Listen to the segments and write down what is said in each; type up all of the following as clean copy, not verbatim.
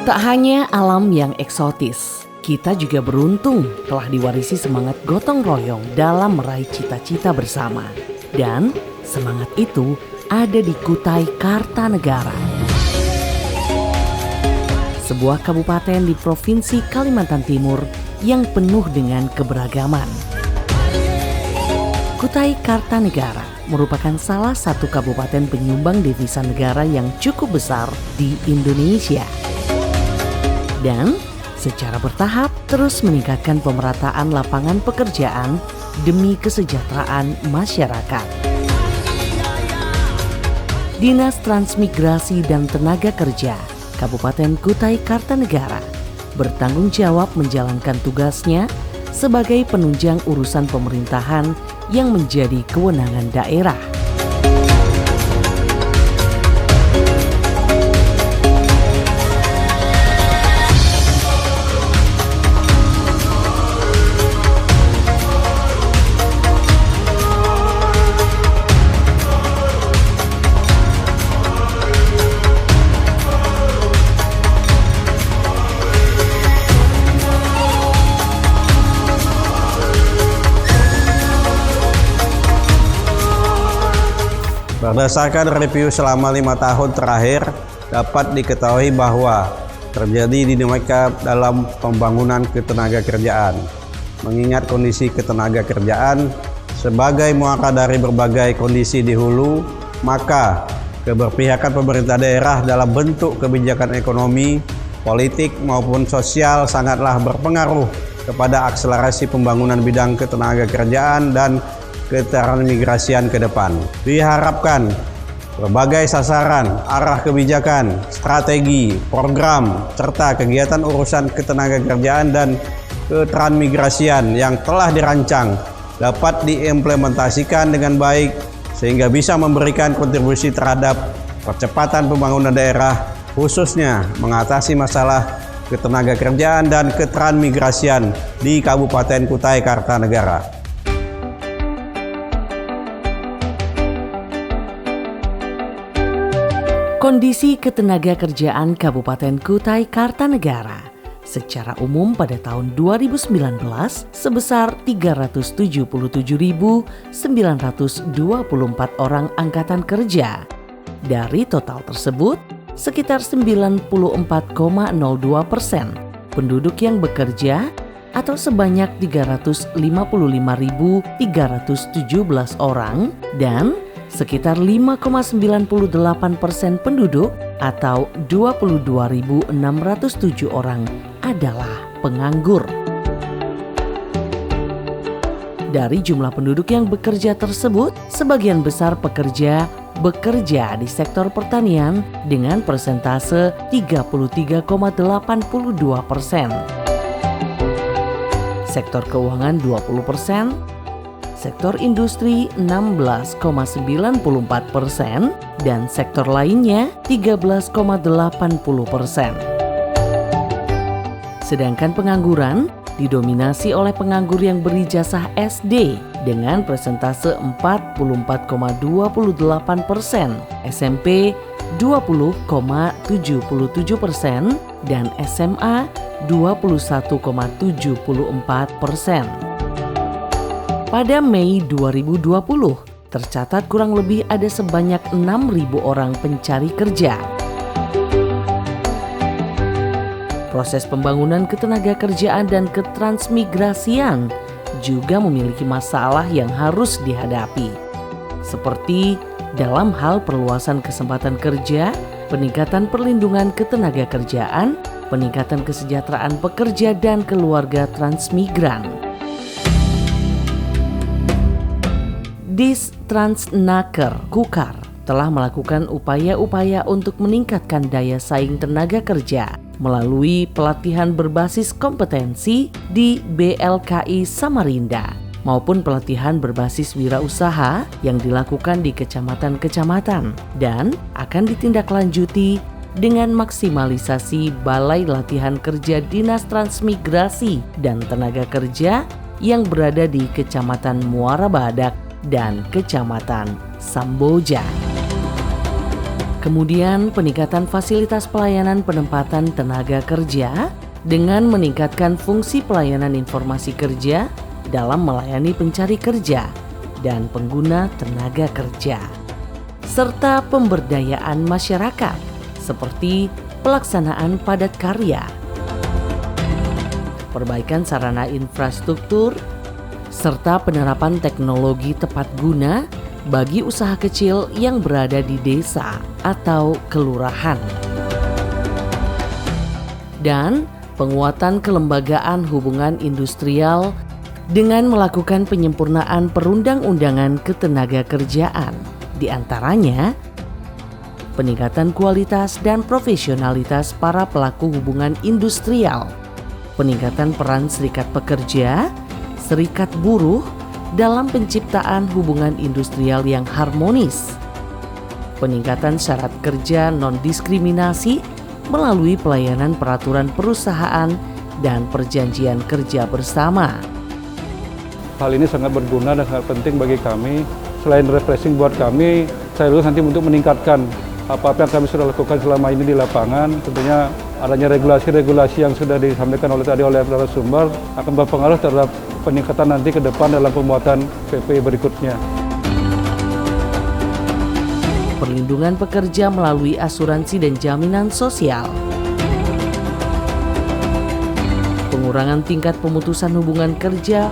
Tak hanya alam yang eksotis, kita juga beruntung telah diwarisi semangat gotong royong dalam meraih cita-cita bersama. Dan semangat itu ada di Kutai Kartanegara, sebuah kabupaten di Provinsi Kalimantan Timur yang penuh dengan keberagaman. Kutai Kartanegara merupakan salah satu kabupaten penyumbang devisa negara yang cukup besar di Indonesia. Dan secara bertahap terus meningkatkan pemerataan lapangan pekerjaan demi kesejahteraan masyarakat. Dinas Transmigrasi dan Tenaga Kerja Kabupaten Kutai Kartanegara bertanggung jawab menjalankan tugasnya sebagai penunjang urusan pemerintahan yang menjadi kewenangan daerah. Berdasarkan review selama 5 tahun terakhir, dapat diketahui bahwa terjadi dinamika dalam pembangunan ketenagakerjaan. Mengingat kondisi ketenagakerjaan sebagai muara dari berbagai kondisi di hulu, maka keberpihakan pemerintah daerah dalam bentuk kebijakan ekonomi, politik maupun sosial sangatlah berpengaruh kepada akselerasi pembangunan bidang ketenagakerjaan dan ketransmigrasian ke depan. Diharapkan berbagai sasaran, arah kebijakan, strategi, program, serta kegiatan urusan ketenagakerjaan dan ketransmigrasian yang telah dirancang dapat diimplementasikan dengan baik sehingga bisa memberikan kontribusi terhadap percepatan pembangunan daerah, khususnya mengatasi masalah ketenagakerjaan dan ketransmigrasian di Kabupaten Kutai Kartanegara. Kondisi ketenagakerjaan Kabupaten Kutai Kartanegara secara umum pada tahun 2019 sebesar 377.924 orang angkatan kerja. Dari total tersebut, sekitar 94,02% penduduk yang bekerja atau sebanyak 355.317 orang dan sekitar 5,98% penduduk atau 22.607 orang adalah penganggur. Dari jumlah penduduk yang bekerja tersebut, sebagian besar pekerja bekerja di sektor pertanian dengan persentase 33,82%. Sektor keuangan 20%, sektor industri 16,94% dan sektor lainnya 13,80%. Sedangkan pengangguran didominasi oleh penganggur yang berijazah SD dengan persentase 44,28%, SMP 20,77% dan SMA 21,74%. Pada Mei 2020, tercatat kurang lebih ada sebanyak 6.000 orang pencari kerja. Proses pembangunan ketenagakerjaan dan ketransmigrasian juga memiliki masalah yang harus dihadapi, seperti dalam hal perluasan kesempatan kerja, peningkatan perlindungan ketenagakerjaan, peningkatan kesejahteraan pekerja dan keluarga transmigran. Dis-Transnaker Kukar telah melakukan upaya-upaya untuk meningkatkan daya saing tenaga kerja melalui pelatihan berbasis kompetensi di BLKI Samarinda maupun pelatihan berbasis wirausaha yang dilakukan di kecamatan-kecamatan dan akan ditindaklanjuti dengan maksimalisasi Balai Latihan Kerja Dinas Transmigrasi dan Tenaga Kerja yang berada di Kecamatan Muara Badak dan Kecamatan Samboja. Kemudian peningkatan fasilitas pelayanan penempatan tenaga kerja dengan meningkatkan fungsi pelayanan informasi kerja dalam melayani pencari kerja dan pengguna tenaga kerja, serta pemberdayaan masyarakat seperti pelaksanaan padat karya, perbaikan sarana infrastruktur, serta penerapan teknologi tepat guna bagi usaha kecil yang berada di desa atau kelurahan. Dan penguatan kelembagaan hubungan industrial dengan melakukan penyempurnaan perundang-undangan ketenagakerjaan, di antaranya peningkatan kualitas dan profesionalitas para pelaku hubungan industrial, peningkatan peran serikat pekerja, serikat buruh dalam penciptaan hubungan industrial yang harmonis, peningkatan syarat kerja non-diskriminasi melalui pelayanan peraturan perusahaan dan perjanjian kerja bersama. Hal ini sangat berguna dan sangat penting bagi kami. Selain refreshing buat kami, saya juga nanti untuk meningkatkan apa-apa yang kami sudah lakukan selama ini di lapangan. Tentunya adanya regulasi-regulasi yang sudah disampaikan oleh narasumber akan berpengaruh terhadap peningkatan nanti ke depan dalam pembuatan PP berikutnya. Perlindungan pekerja melalui asuransi dan jaminan sosial. Pengurangan tingkat pemutusan hubungan kerja,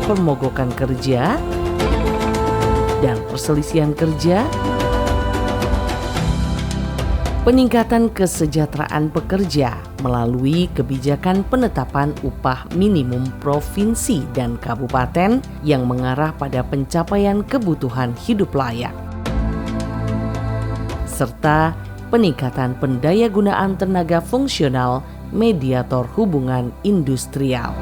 pemogokan kerja, dan perselisihan kerja. Peningkatan kesejahteraan pekerja melalui kebijakan penetapan upah minimum provinsi dan kabupaten yang mengarah pada pencapaian kebutuhan hidup layak, serta peningkatan pendayagunaan tenaga fungsional mediator hubungan industrial.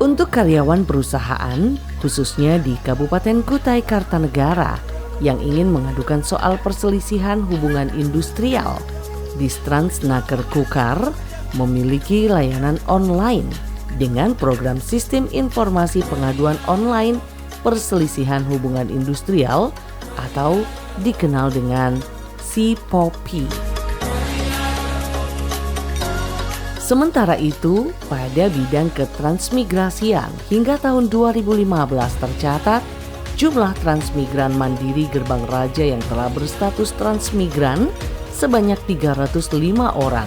Untuk karyawan perusahaan, khususnya di Kabupaten Kutai Kartanegara, yang ingin mengadukan soal perselisihan hubungan industrial, Distransnaker Kukar memiliki layanan online dengan program Sistem Informasi Pengaduan Online Perselisihan Hubungan Industrial atau dikenal dengan SIPOPI. Sementara itu, pada bidang ketransmigrasian hingga tahun 2015 tercatat jumlah transmigran mandiri Gerbang Raja yang telah berstatus transmigran sebanyak 305 orang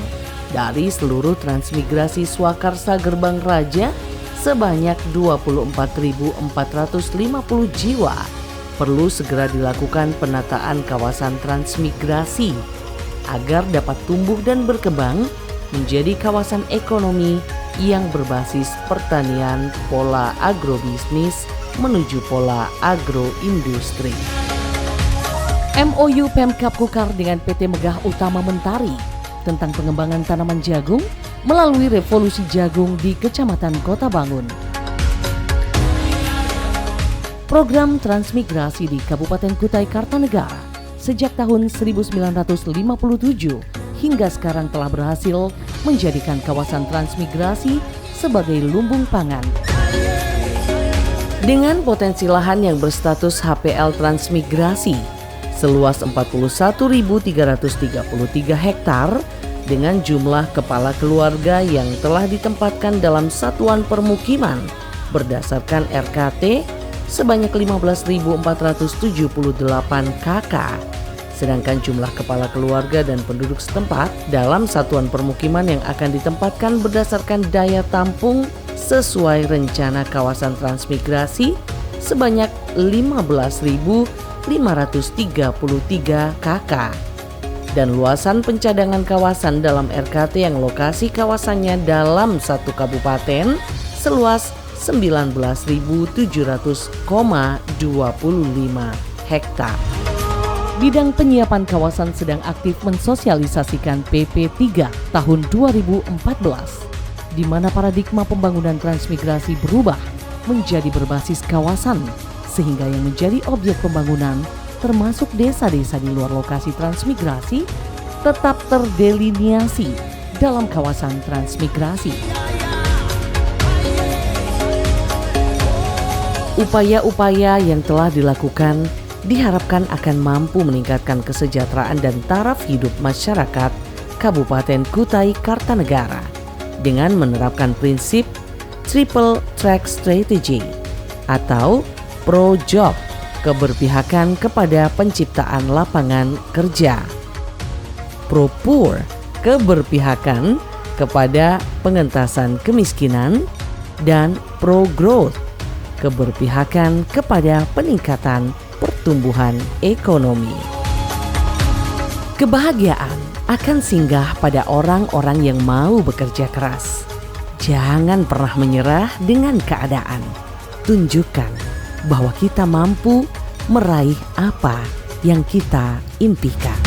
dari seluruh transmigrasi Swakarsa Gerbang Raja sebanyak 24.450 jiwa. Perlu segera dilakukan penataan kawasan transmigrasi agar dapat tumbuh dan berkembang menjadi kawasan ekonomi yang berbasis pertanian, pola agrobisnis menuju pola agroindustri. MOU Pemkab Kukar dengan PT Megah Utama Mentari tentang pengembangan tanaman jagung melalui revolusi jagung di Kecamatan Kota Bangun. Program transmigrasi di Kabupaten Kutai Kartanegara sejak tahun 1957 hingga sekarang telah berhasil menjadikan kawasan transmigrasi sebagai lumbung pangan. Dengan potensi lahan yang berstatus HPL transmigrasi seluas 41.333 hektar dengan jumlah kepala keluarga yang telah ditempatkan dalam satuan permukiman berdasarkan RKT sebanyak 15.478 KK, sedangkan jumlah kepala keluarga dan penduduk setempat dalam satuan permukiman yang akan ditempatkan berdasarkan daya tampung sesuai rencana kawasan transmigrasi sebanyak 15.533 KK dan luasan pencadangan kawasan dalam RKT yang lokasi kawasannya dalam satu kabupaten seluas 19.700,25 hektar. Bidang penyiapan kawasan sedang aktif mensosialisasikan PP 3 tahun 2014 di mana paradigma pembangunan transmigrasi berubah menjadi berbasis kawasan, sehingga yang menjadi objek pembangunan termasuk desa-desa di luar lokasi transmigrasi tetap terdeliniasi dalam kawasan transmigrasi. Upaya-upaya yang telah dilakukan diharapkan akan mampu meningkatkan kesejahteraan dan taraf hidup masyarakat Kabupaten Kutai Kartanegara dengan menerapkan prinsip Triple Track Strategy atau Pro-Job, keberpihakan kepada penciptaan lapangan kerja, Pro-Poor, keberpihakan kepada pengentasan kemiskinan, dan Pro-Growth, keberpihakan kepada peningkatan pertumbuhan ekonomi. Kebahagiaan akan singgah pada orang-orang yang mau bekerja keras. Jangan pernah menyerah dengan keadaan. Tunjukkan bahwa kita mampu meraih apa yang kita impikan.